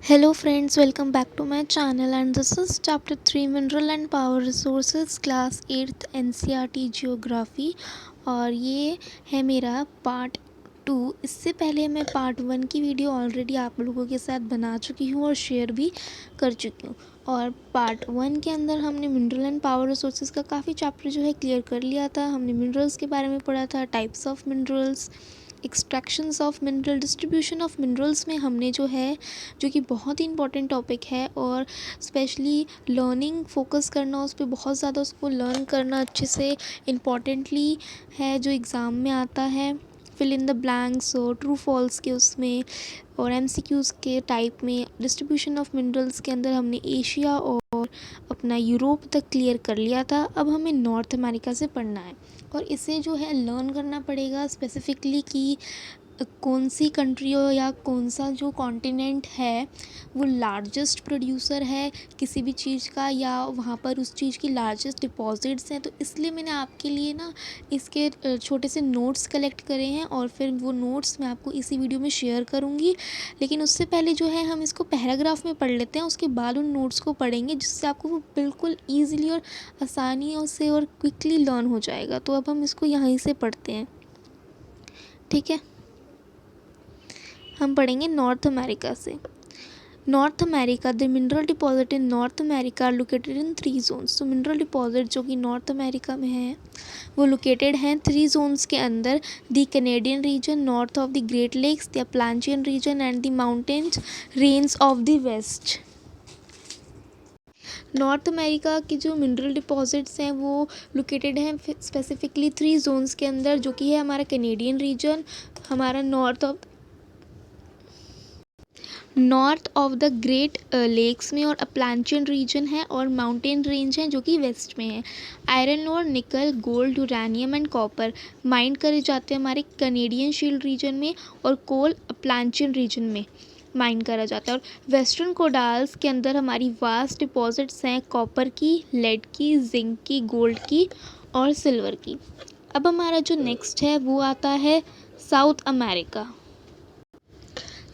Hello friends, welcome back to my channel and this is chapter 3 Mineral and Power Resources class 8th NCERT Geography और ये है मेरा part 2। इससे पहले मैं पार्ट 1 की वीडियो ऑलरेडी आप लोगों के साथ बना चुकी हूँ और शेयर भी कर चुकी हूँ। और पार्ट 1 के अंदर हमने मिनरल एंड पावर रिसोर्सेज का काफ़ी चैप्टर जो है क्लियर कर लिया था। हमने मिनरल्स के बारे में पढ़ा था, types of minerals, extractions of mineral, distribution of minerals में हमने जो कि बहुत ही इंपॉर्टेंट टॉपिक है और स्पेशली लर्निंग फोकस करना उस पर बहुत ज़्यादा, उसको लर्न करना अच्छे से इम्पॉर्टेंटली है, जो एग्ज़ाम में आता है। फिल इन द ब्लैंक्स और ट्रू फॉल्स के उसमें और एमसीक्यूज़ के टाइप में डिस्ट्रीब्यूशन ऑफ मिनरल्स के अंदर हमने एशिया और अपना यूरोप तक क्लियर कर लिया था। अब हमें नॉर्थ अमेरिका से पढ़ना है और इसे जो है लर्न करना पड़ेगा स्पेसिफिकली कि कौन सी कंट्री हो या कौन सा जो कॉन्टिनेंट है वो लार्जेस्ट प्रोड्यूसर है किसी भी चीज़ का, या वहाँ पर उस चीज़ की लार्जेस्ट डिपॉजिट्स हैं। तो इसलिए मैंने आपके लिए ना इसके छोटे से नोट्स कलेक्ट करे हैं और फिर वो नोट्स मैं आपको इसी वीडियो में शेयर करूँगी। लेकिन उससे पहले जो है हम इसको पैराग्राफ में पढ़ लेते हैं, उसके बाद उन नोट्स को पढ़ेंगे जिससे आपको वो बिल्कुल ईजिली और आसानियों से और क्विकली लर्न हो जाएगा। तो अब हम इसको यहीं से पढ़ते हैं, ठीक है। हम पढ़ेंगे नॉर्थ अमेरिका से। North America, the mineral deposit in North America are located in 3 zones. तो मिनरल डिपॉजिट जो कि नॉर्थ अमेरिका में है वो लोकेटेड हैं 3 जोन्स के अंदर। The Canadian region, north of the Great Lakes, the Appalachian region and the mountains range of the west. North America की जो मिनरल डिपॉजिट्स हैं वो लोकेटेड हैं स्पेसिफिकली 3 जोन्स के अंदर, जो कि है हमारा कैनेडियन रीजन, हमारा north of the Great Lakes में, और अपलांचियन रीजन है, और माउंटेन रेंज हैं जो कि वेस्ट में है। आयरन और निकल, gold, uranium and copper mine करे जाते हैं हमारे कैनेडियन शील्ड रीजन में, और कोल अपलांचियन रीजन में माइन करा जाता है। और वेस्टर्न कोडाल्स के अंदर हमारी वास्ट डिपॉजिट्स हैं कॉपर की, लेड की, जिंक की, गोल्ड की और सिल्वर की। अब हमारा जो नेक्स्ट है वो आता है South America.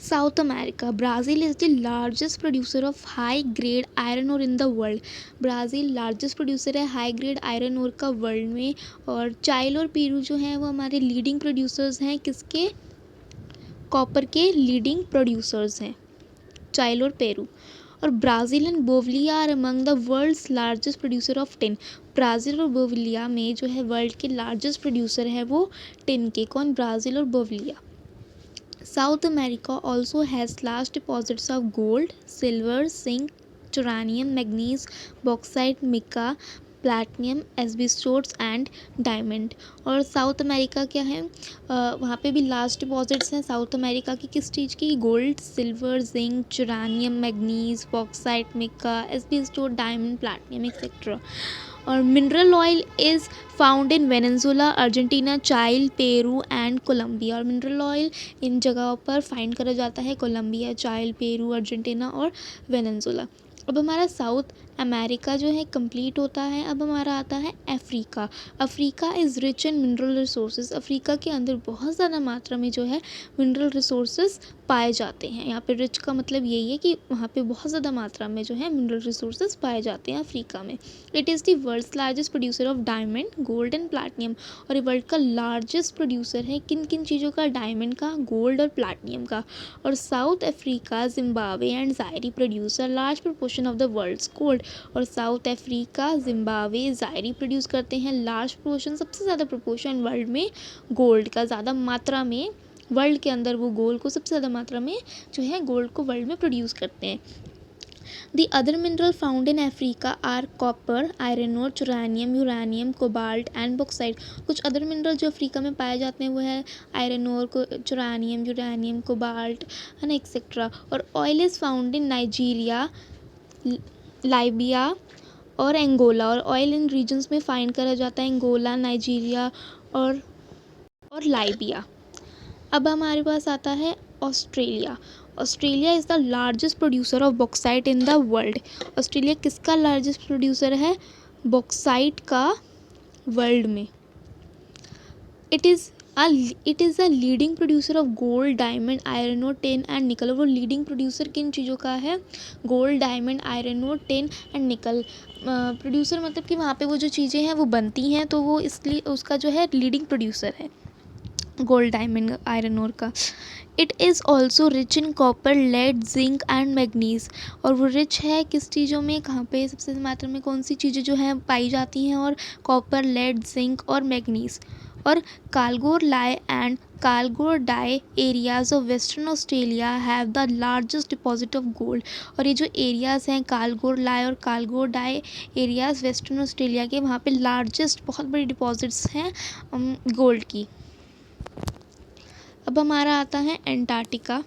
South America, Brazil is the largest producer of high grade iron ore in the world. Brazil largest producer है हाई ग्रेड आयरन ओर का वर्ल्ड में। और चाइल और पेरू जो हैं वो हमारे लीडिंग प्रोड्यूसर्स हैं, किसके? कॉपर के लीडिंग प्रोड्यूसर्स हैं चाइल और पेरू। और Brazil and Bolivia are among the world's largest producer of tin. Brazil और बोलिविया में जो है वर्ल्ड के लार्जेस्ट प्रोड्यूसर है वो टिन के। कौन? ब्राज़ील और Bolivia. South America also has large deposits of gold, silver, zinc, uranium, manganese, bauxite, mica, platinum, asbestos and diamond. और साउथ अमेरिका क्या है, वहाँ पे भी लार्ज डिपॉजिट्स हैं साउथ अमेरिका की, किस चीज़ की? Gold, silver, zinc, uranium, manganese, bauxite, mica, asbestos, diamond, platinum etcetera. और mineral oil is found in Venezuela, Argentina, Chile, Peru and Colombia. और मिनरल ऑयल इन जगहों पर फाइंड करा जाता है कोलंबिया, चाइल, पेरू, अर्जेंटीना और वेनेजुला। अब हमारा साउथ अमेरिका जो है कंप्लीट होता है। अब हमारा आता है Africa. Africa is rich in mineral resources. Africa के अंदर बहुत ज़्यादा मात्रा में जो है मिनरल रिसोर्सेज पाए जाते हैं। यहाँ पे रिच का मतलब यही है कि वहाँ पे बहुत ज़्यादा मात्रा में जो है मिनरल रिसोर्सेज पाए जाते हैं अफ्रीका में। It is the world's largest producer of diamond, gold and platinum. और ये वर्ल्ड का लार्जेस्ट प्रोड्यूसर है किन किन चीज़ों का? डायमंड का, गोल्ड और प्लैटिनियम का। और South Africa, Zimbabwe and Zaire producer large proportion of the world's gold. और South Africa, Zimbabwe, Zaire produce करते हैं लार्ज प्रोपोर्शन, सबसे ज़्यादा प्रोपोर्शन वर्ल्ड में गोल्ड का, ज़्यादा मात्रा में वर्ल्ड के अंदर वो गोल्ड को सबसे ज़्यादा मात्रा में जो है गोल्ड को वर्ल्ड में प्रोड्यूस करते हैं। The other mineral found in Africa are copper, iron ore, uranium, cobalt and bauxite. कुछ अदर मिनरल जो अफ्रीका में पाए जाते हैं वो है iron ore, uranium, cobalt and etcetera. और oil is found in Nigeria, Libya और एंगोला। और ऑयल इन रीजन्स में फाइंड करा जाता है एंगोला, नाइजीरिया और लाइबिया। अब हमारे पास आता है Australia. Australia is the largest producer of bauxite in the world. Australia किसका लार्जेस्ट प्रोड्यूसर है? बॉक्साइट का वर्ल्ड में। It is it is a leading producer of gold, diamond, iron और टिन एंड निकल। वो लीडिंग प्रोड्यूसर किन चीज़ों का है? गोल्ड, डायमंड, आयरन और टिन एंड निकल। प्रोड्यूसर मतलब कि वहाँ पे वो जो चीज़ें हैं वो बनती हैं, तो वो इसलिए उसका जो है लीडिंग प्रोड्यूसर है गोल्ड, डायमंड, आयरन ओर का। It is also rich in copper, lead, zinc and manganese. और वो रिच है किस चीज़ों में, कहाँ पे सबसे ज़्यादा मात्रा में कौन सी चीज़ें जो हैं पाई जाती हैं? और कॉपर, लेड, जिंक और मैग्नीज। और Kalgoorlie and Coolgardie areas of Western Australia have the largest deposit of gold. और ये जो एरियाज़ हैं कालगोर लाई और Coolgardie areas Western Australia के, वहाँ पे लार्जेस्ट बहुत बड़ी डिपॉजिट्स हैं गोल्ड की। अब हमारा आता है एंटार्क्टिका,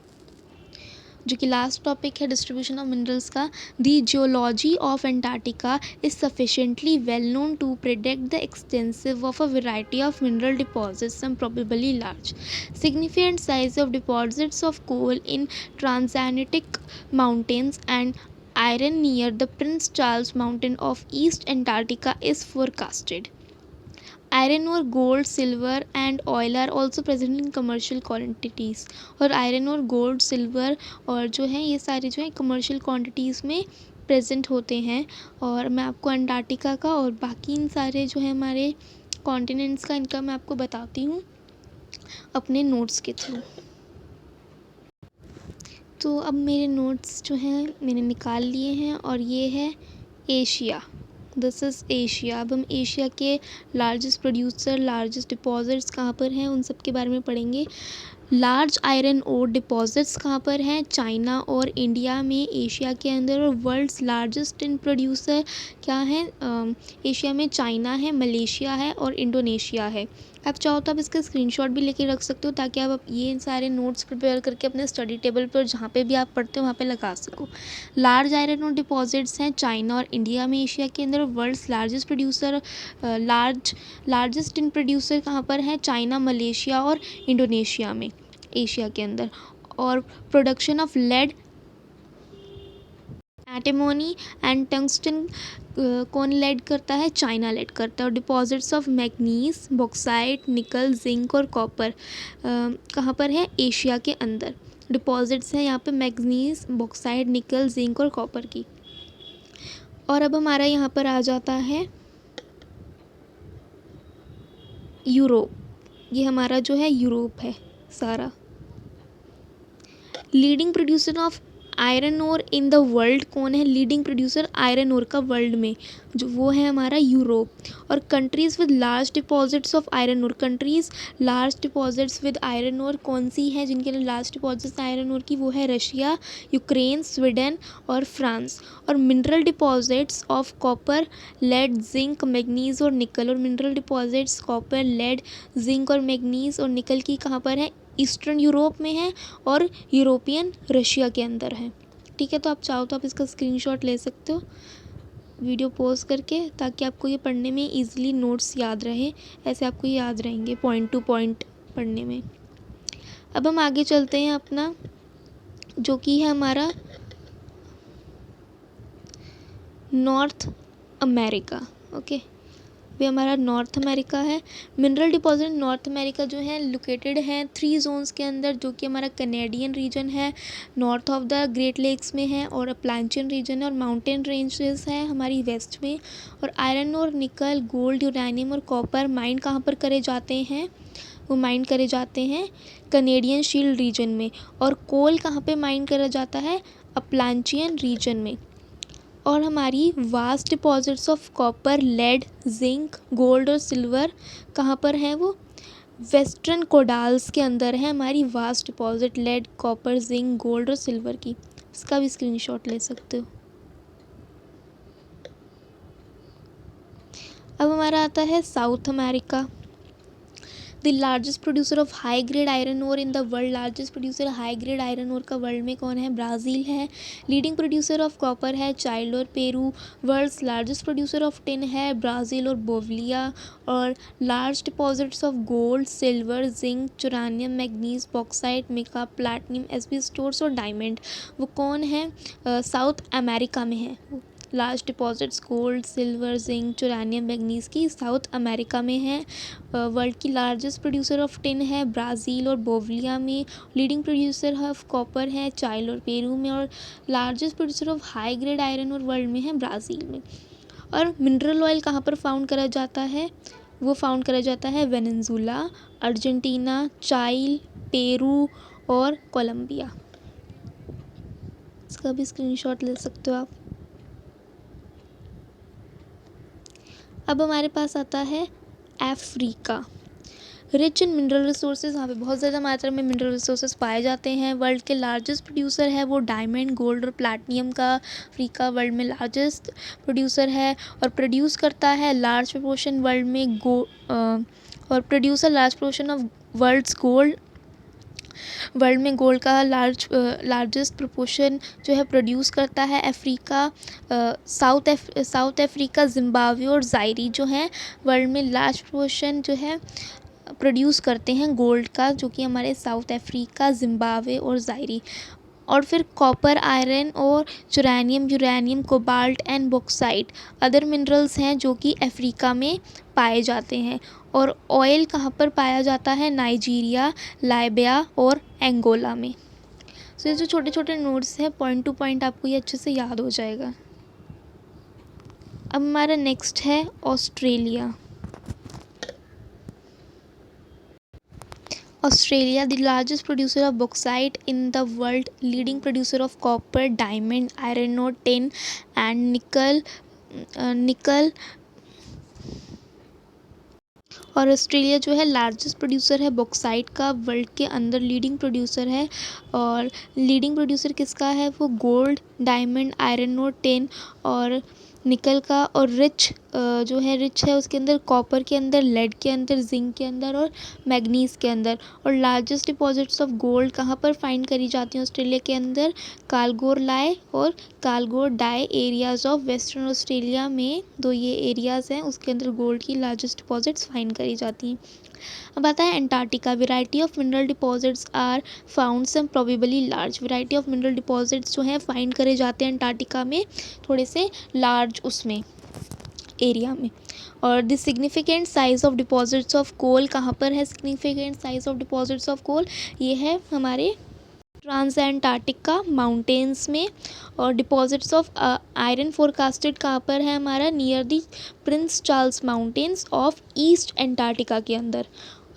जो कि लास्ट टॉपिक है डिस्ट्रीब्यूशन ऑफ मिनरल्स का। The geology of Antarctica is sufficiently well known to predict the extensive of a variety of mineral deposits, some probably large significant size of deposits of coal in Transantarctic Mountains and iron near the Prince Charles Mountain of East Antarctica is forecasted. Iron और gold, silver and oil are also present in commercial quantities. और iron और gold, silver और जो है ये सारे जो है कमर्शियल क्वान्टिटीज़ में प्रेजेंट होते हैं। और मैं आपको अंटार्कटिका का और बाकी इन सारे जो है हमारे कॉन्टिनेंट्स का, इनका मैं आपको बताती हूँ अपने नोट्स के थ्रू। तो अब मेरे नोट्स जो हैं मैंने निकाल लिए हैं, और ये है एशिया। This is Asia. अब हम एशिया के लार्जेस्ट प्रोड्यूसर, लार्जेस्ट डिपॉजिट्स कहाँ पर हैं, उन सब के बारे में पढ़ेंगे। लार्ज आयरन ओर डिपॉजिट्स कहाँ पर हैं? चाइना और इंडिया में, एशिया के अंदर। और वर्ल्ड्स लार्जेस्ट इन प्रोड्यूसर क्या है? एशिया में चाइना है, मलेशिया है और इंडोनेशिया है। आप चाहो तो आप इसका स्क्रीनशॉट भी लेके रख सकते हो, ताकि आप ये सारे नोट्स प्रिपेयर करके अपने स्टडी टेबल पर जहाँ पे भी आप पढ़ते हो वहाँ पे लगा सको। लार्ज आयरन और डिपॉजिट्स हैं चाइना और इंडिया में, एशिया के अंदर। World's largest producer, largest in producer कहाँ पर है? चाइना, मलेशिया और इंडोनेशिया में, एशिया के अंदर। और production of lead, antimony and tungsten कौन लेड करता है? चाइना लेड करता है। और deposits of manganese, bauxite, nickel, zinc और कॉपर कहाँ पर है? एशिया के अंदर डिपॉजिट्स हैं यहाँ पे मैग्नीज, बॉक्साइट, निकल, जिंक और कॉपर की। और अब हमारा यहाँ पर आ जाता है यूरोप। ये हमारा जो है यूरोप है सारा। Leading producer of iron ore in the world कौन है? लीडिंग प्रोड्यूसर आयरन ओर का वर्ल्ड में, जो वो है हमारा यूरोप। और countries with large deposits of iron ore, countries large deposits with iron ore कौन सी है जिनके लिए लार्ज डिपॉजिट्स आयरन ओर की? वो है रशिया, यूक्रेन, स्वीडन और फ्रांस। और mineral deposits of copper, lead, zinc, manganese और निकल। और mineral deposits copper, lead, zinc और मैग्नीज और निकल की कहाँ पर है? ईस्टर्न यूरोप में है और यूरोपियन रशिया के अंदर है। ठीक है, तो आप चाहो तो आप इसका स्क्रीनशॉट ले सकते हो वीडियो पॉज करके, ताकि आपको ये पढ़ने में इजीली नोट्स याद रहे। ऐसे आपको याद रहेंगे पॉइंट टू पॉइंट पढ़ने में। अब हम आगे चलते हैं अपना, जो कि है हमारा नॉर्थ अमेरिका। ओके, वे हमारा नॉर्थ अमेरिका है। मिनरल डिपॉजिट नॉर्थ अमेरिका जो है लोकेटेड है 3 जोन्स के अंदर, जो कि हमारा कैनेडियन रीजन है, north of the Great Lakes में है, और अप्लांचियन रीजन है, और माउंटेन रेंजेस है हमारी वेस्ट में। और आयरन और निकल, गोल्ड, यूरेनियम और कॉपर माइन कहाँ पर करे जाते हैं? वो माइन करे जाते हैं कैनेडियन शील्ड रीजन में। और कोल कहाँ पे माइन करा जाता है? अप्लांचियन रीजन में। और हमारी vast deposits of copper, lead, zinc, gold और सिल्वर कहाँ पर हैं? वो वेस्टर्न कोडाल्स के अंदर है हमारी vast deposit, lead, copper, zinc, gold और सिल्वर की। इसका भी स्क्रीनशॉट ले सकते हो। अब हमारा आता है South America. The largest producer of high grade iron ore in the world, largest producer high grade iron ore का वर्ल्ड में कौन है? ब्राज़ील है। लीडिंग प्रोड्यूसर ऑफ कॉपर है चाइल्ड और Peru. World's largest producer of tin है Brazil और Bolivia. और large deposits of gold, silver, zinc, uranium, manganese, bauxite, mica, platinum, asbestos और डायमंड वो कौन है? साउथ अमेरिका में है। Large deposits gold, silver, zinc, uranium, manganese की साउथ अमेरिका में है। वर्ल्ड की लार्जेस्ट प्रोड्यूसर ऑफ टिन है ब्राज़ील और बोलिविया में। लीडिंग प्रोड्यूसर ऑफ कॉपर है चाइल और पेरू में। और largest producer of high grade iron और वर्ल्ड में है ब्राज़ील में। और मिनरल ऑयल कहाँ पर फाउंड करा जाता है? वो फाउंड करा जाता है वेनेजुला, अर्जेंटीना, चाइल, पेरू और कोलंबिया। इसका भी स्क्रीनशॉट ले सकते हो आप। अब हमारे पास आता है Africa. Rich in mineral resources, यहाँ पे बहुत ज़्यादा मात्रा में मिनरल रिसोर्सेज पाए जाते हैं। वर्ल्ड के लार्जेस्ट प्रोड्यूसर है वो डायमंड, गोल्ड और प्लैटिनम का। अफ्रीका वर्ल्ड में लार्जेस्ट प्रोड्यूसर है और प्रोड्यूस करता है लार्ज प्रोपोर्शन वर्ल्ड में और producer large proportion of world में गोल्ड का लार्जेस्ट प्रोपोर्शन जो है प्रोड्यूस करता है अफ्रीका। साउथ अफ्रीका, जिम्बाब्वे और ज़ायरी जो हैं वर्ल्ड में लार्ज प्रोपोर्शन जो है प्रोड्यूस करते हैं गोल्ड का, जो कि हमारे साउथ अफ्रीका, जिम्बाब्वे और ज़ायरी। और फिर कॉपर, आयरन और uranium, cobalt and bauxite other minerals हैं जो कि अफ्रीका में पाए जाते हैं। और ऑयल कहाँ पर पाया जाता है? नाइजीरिया, लाइबिया और एंगोला में। सो ये जो छोटे छोटे नोट्स हैं पॉइंट टू पॉइंट आपको ये अच्छे से याद हो जाएगा। अब हमारा नेक्स्ट है Australia. Australia, the largest producer of bauxite in the world, leading producer of copper, diamond, iron ore, tin and nickel। और ऑस्ट्रेलिया जो है लार्जेस्ट प्रोड्यूसर है बॉक्साइट का, वर्ल्ड के अंदर लीडिंग प्रोड्यूसर है। और लीडिंग प्रोड्यूसर किसका है? वो गोल्ड, डायमंड, आयरन और टिन और निकल का। और रिच है उसके अंदर कॉपर के अंदर, लेड के अंदर, जिंक के अंदर और मैग्नीज के अंदर। और लार्जेस्ट डिपॉजिट्स ऑफ गोल्ड कहाँ पर फाइंड करी जाती हैं ऑस्ट्रेलिया के अंदर? कालगोर लाए और Coolgardie areas of Western Australia में, दो ये एरियाज़ हैं उसके अंदर गोल्ड की लार्जेस्ट डिपॉजिट्स फाइंड करी जाती हैं। अब आता है Antarctica. Variety of mineral deposits are found, some probably large. Variety of mineral deposits जो हैं फाइंड करे जाते हैं अंटार्कटिका में, थोड़े से लार्ज उसमें एरिया में। और the significant size of deposits of coal कहाँ पर है? Significant size of deposits of coal ये है हमारे ट्रांस एंटार्कटिका माउंटेन्स में। और डिपॉजिट्स ऑफ आयरन फोरकास्टेड कहाँ पर है? हमारा near the Prince Charles mountains of east Antarctica के अंदर।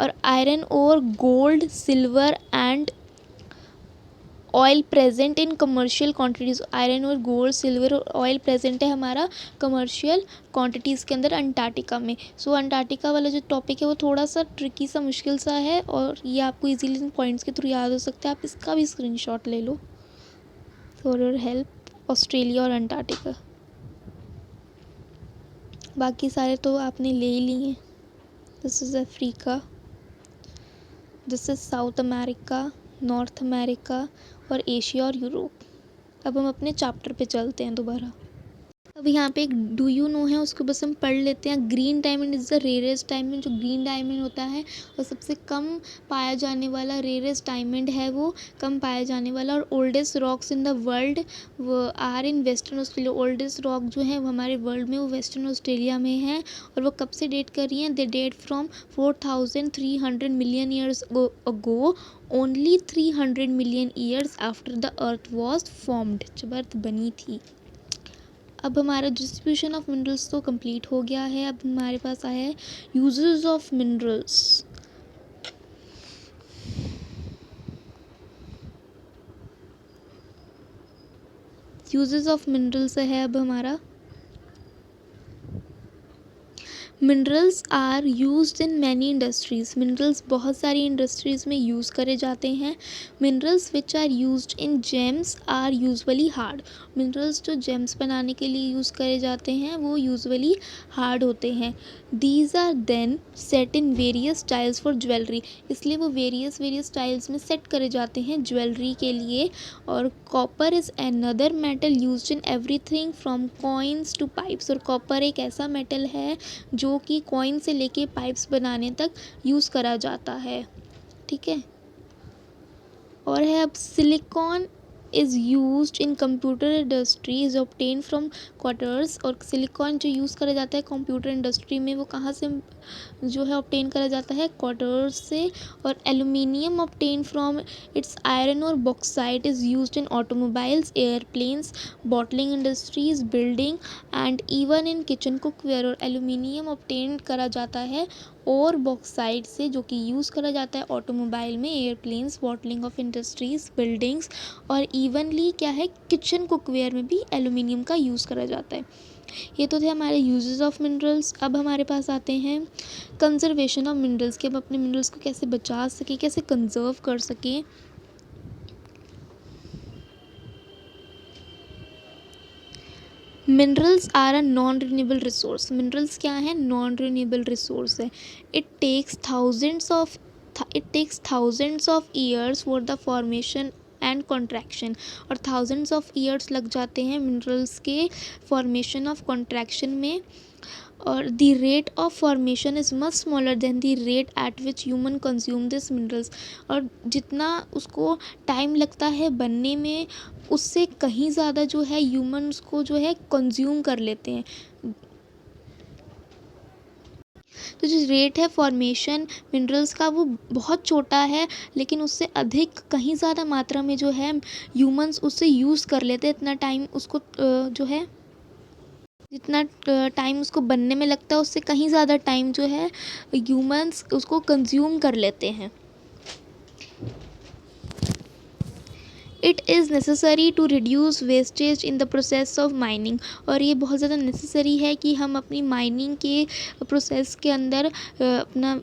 और आयरन और gold, silver and oil present in commercial quantities. Iron और गोल्ड, सिल्वर और ऑयल प्रेजेंट है हमारा कमर्शियल क्वांटिटीज़ के अंदर अंटार्कटिका में। सो अंटार्कटिका वाला जो टॉपिक है वो थोड़ा सा ट्रिकी सा, मुश्किल सा है और ये आपको इजीली इन पॉइंट्स के थ्रू याद हो सकता है। आप इसका भी स्क्रीनशॉट ले लो फॉर योर हेल्प। ऑस्ट्रेलिया और अंटार्कटिका, बाकी सारे तो आपने ले ही लिए हैं। This is Africa, this is south America, north America और एशिया और यूरोप। अब हम अपने चैप्टर पे चलते हैं दोबारा। अब यहाँ पे एक डू यू नो है, उसको बस हम पढ़ लेते हैं। Green diamond is the rarest diamond. जो ग्रीन डायमंड होता है और सबसे कम पाया जाने वाला रेयरेस्ट डायमंड है, वो कम पाया जाने वाला। और oldest rocks in the world वो are in Western Australia. Oldest rock जो है वो हमारे वर्ल्ड में वो वेस्टर्न ऑस्ट्रेलिया में है। और वो कब से डेट कर रही हैं? They date from 4300 million years ago, only 300 million years after the earth was formed, जब अर्थ बनी थी। अब हमारा डिस्ट्रीब्यूशन ऑफ मिनरल्स तो कंप्लीट हो गया है। अब हमारे पास आया है uses of minerals. Uses of minerals है अब हमारा। Minerals are used in many industries. Minerals बहुत सारी इंडस्ट्रीज़ में यूज़ करे जाते हैं। Minerals which are used in gems are usually hard. Minerals जो जेम्स बनाने के लिए यूज़ करे जाते हैं वो यूजुअली हार्ड होते हैं। These are then set in various styles for jewellery. इसलिए वो वेरियस स्टाइल्स में सेट करे जाते हैं ज्वेलरी के लिए। और copper is another metal used in everything from coins to pipes. और कॉपर एक ऐसा मेटल है जो कि कॉइन से लेके पाइप्स बनाने तक यूज़ करा जाता है। ठीक है। और है अब silicon is used in computer industry is obtain from quarters. और सिलिकॉन जो यूज़ करा जाता है कंप्यूटर इंडस्ट्री में वो कहाँ से जो है ऑब्टेन करा जाता है, क्वार्टर्स से। और aluminium obtain from its iron और bauxite is used in automobiles, airplanes, bottling industries, building and even in kitchen cookware. और एल्यूमिनियम ऑब्टेन करा जाता है और बॉक्साइट से, जो कि यूज़ करा जाता है ऑटोमोबाइल में, airplanes, bottling of industries, buildings और इवनली क्या है, किचन कुकवेयर में भी एल्यूमिनियम का यूज़ करा जाता है। ये तो थे हमारे यूजेस ऑफ मिनरल्स। अब हमारे पास आते हैं कंजर्वेशन ऑफ मिनरल्स, कि हम अपने मिनरल्स को कैसे बचा सकें, कैसे कंजर्व कर सकें। Minerals are a non renewable resource. Minerals क्या है, नॉन रिन्यूएबल रिसोर्स है। It takes thousands of years for the formation and contraction. और थाउजेंड्स ऑफ ईयर्स लग जाते हैं मिनरल्स के फॉर्मेशन ऑफ कॉन्ट्रैक्शन में। और the rate of formation is much smaller than the rate at which human consume this minerals. और जितना उसको टाइम लगता है बनने में, उससे कहीं ज़्यादा जो है ह्यूमन उसको जो है कंज्यूम कर लेते हैं। तो जो रेट है फॉर्मेशन मिनरल्स का वो बहुत छोटा है, लेकिन उससे अधिक कहीं ज़्यादा मात्रा में जो है ह्यूमंस उससे यूज़ कर लेते हैं। इतना टाइम उसको जो है, जितना टाइम उसको बनने में लगता है उससे कहीं ज़्यादा टाइम जो है ह्यूमंस उसको कंज्यूम कर लेते हैं। It is necessary to reduce wastage in the process of mining. और ये बहुत ज़्यादा नेसेसरी है कि हम अपनी माइनिंग के प्रोसेस के अंदर अपना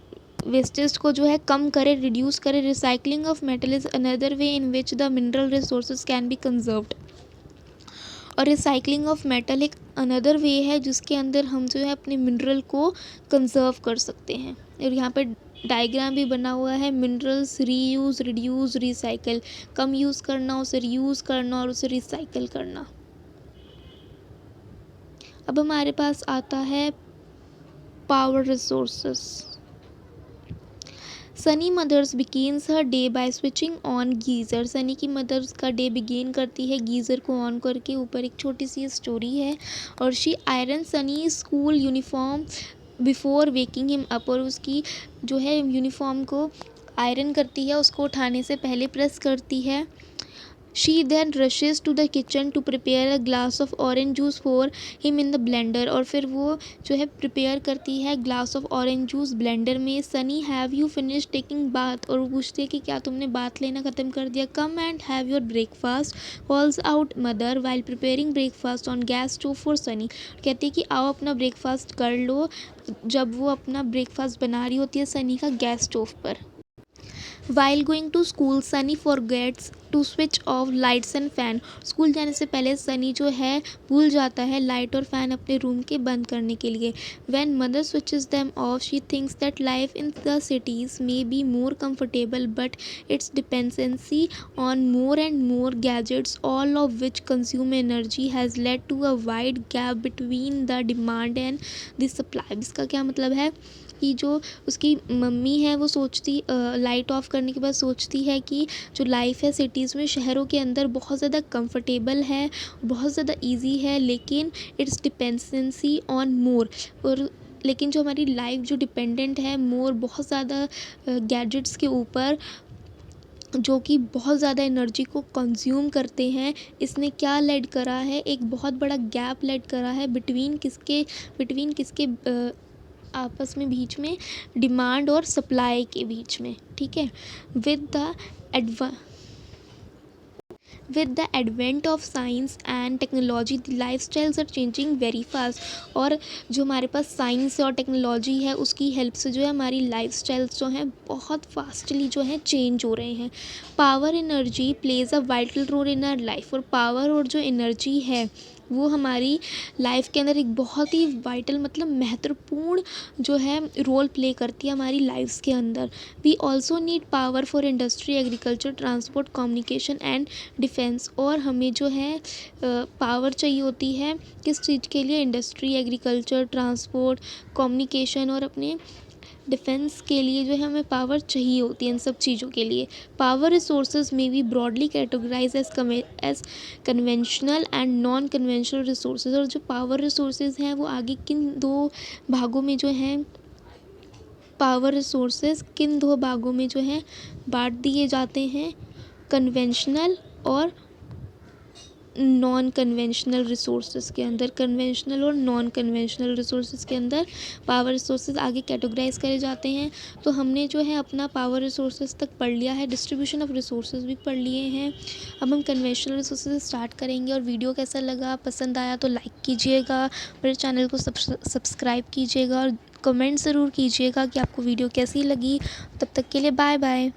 वेस्टेज को जो है कम करें, रिड्यूस करें। Recycling of metal is another way in which the mineral resources can be conserved. और रिसाइकलिंग ऑफ मेटल एक अनदर वे है जिसके अंदर हम जो है अपने मिनरल को कंजर्व कर सकते हैं। और यहाँ पे डायग्राम भी बना हुआ है, मिनरल्स रीयूज़, रिड्यूस, रिसाइकल। कम यूज़ करना, उसे रीयूज़ करना और उसे रिसाइकल करना। अब हमारे पास आता है power resources. Sunny mothers begins her day by switching on geyser. Sunny की मदर्स का डे बिगिन करती है गीज़र को ऑन करके। ऊपर एक छोटी सी स्टोरी है। और she iron Sunny school uniform before waking him up. और उसकी जो है यूनिफॉर्म को आयरन करती है, उसको उठाने से पहले प्रेस करती है। She then rushes to the kitchen to prepare a glass of orange juice for him in the blender। और फिर वो जो है प्रिपेयर करती है glass of orange juice blender में। Sunny have you finish taking bath. और वो पूछती है कि क्या तुमने बाथ लेना ख़त्म कर दिया। Come and have your breakfast calls out mother while preparing breakfast on gas stove for Sunny. कहती है कि आओ अपना ब्रेकफास्ट कर लो, जब वो अपना ब्रेकफास्ट बना रही होती है सनी का गैस स्टोव पर। While going to school, Sunny forgets to switch off lights and fan। School जाने से पहले सनी जो है भूल जाता है लाइट और फैन अपने रूम के बंद करने के लिए। When mother switches them off, she thinks that life in the cities may be more comfortable, but its dependency on more and more gadgets, all of which consume energy, has led to a wide gap between the demand and the supply। इसका क्या मतलब है कि जो उसकी mummy है वो सोचती लाइट ऑफ करने के बाद सोचती है कि जो लाइफ है सिटीज़ में, शहरों के अंदर बहुत ज़्यादा कंफर्टेबल है, बहुत ज़्यादा इजी है, लेकिन इट्स डिपेंडेंसी ऑन मोर। और लेकिन जो हमारी लाइफ जो डिपेंडेंट है मोर बहुत ज़्यादा गैजेट्स के ऊपर, जो कि बहुत ज़्यादा एनर्जी को कंज्यूम करते हैं, इसने क्या लेड करा है, एक बहुत बड़ा गैप लेड करा है बिटवीन किसके आपस में बीच में, डिमांड और सप्लाई के बीच में। ठीक है। With the advent of science and technology the life styles are changing very fast. और जो हमारे पास साइंस और टेक्नोलॉजी है उसकी हेल्प से जो है हमारी लाइफ स्टाइल्स जो हैं बहुत फास्टली जो है चेंज हो रहे हैं। Power energy plays a vital role in our life. और पावर और जो एनर्जी है वो हमारी लाइफ के अंदर एक बहुत ही वाइटल मतलब महत्वपूर्ण जो है रोल प्ले करती है हमारी लाइफ्स के अंदर। We also need power for industry, agriculture, transport, communication and defence. और हमें जो है पावर चाहिए होती है किस चीज़ के लिए, इंडस्ट्री, एग्रीकल्चर, ट्रांसपोर्ट, कम्युनिकेशन और अपने डिफेंस के लिए जो है हमें पावर चाहिए होती है इन सब चीज़ों के लिए। पावर रिसोर्सेज में be broadly categorise as conventional and non conventional resources. और जो पावर रिसोर्सेज हैं वो आगे किन दो भागों में जो हैं, पावर रिसोर्सेज किन दो भागों में जो हैं बांट दिए जाते हैं, कन्वेंशनल और नॉन कन्वेंशनल रिसोर्सेज के अंदर। कन्वेंशनल और नॉन कन्वेंशनल रिसोर्सेज के अंदर पावर रिसोर्सेज आगे कैटेगराइज करे जाते हैं। तो हमने जो है अपना पावर रिसोर्सेज तक पढ़ लिया है, डिस्ट्रीब्यूशन ऑफ रिसोर्सेज भी पढ़ लिए हैं। अब हम कन्वेंशनल रिसोर्सेज स्टार्ट करेंगे। और वीडियो कैसा लगा, पसंद आया तो लाइक कीजिएगा, मेरे चैनल को सब्सक्राइब कीजिएगा और कमेंट ज़रूर कीजिएगा कि आपको वीडियो कैसी लगी। तब तक के लिए बाय बाय।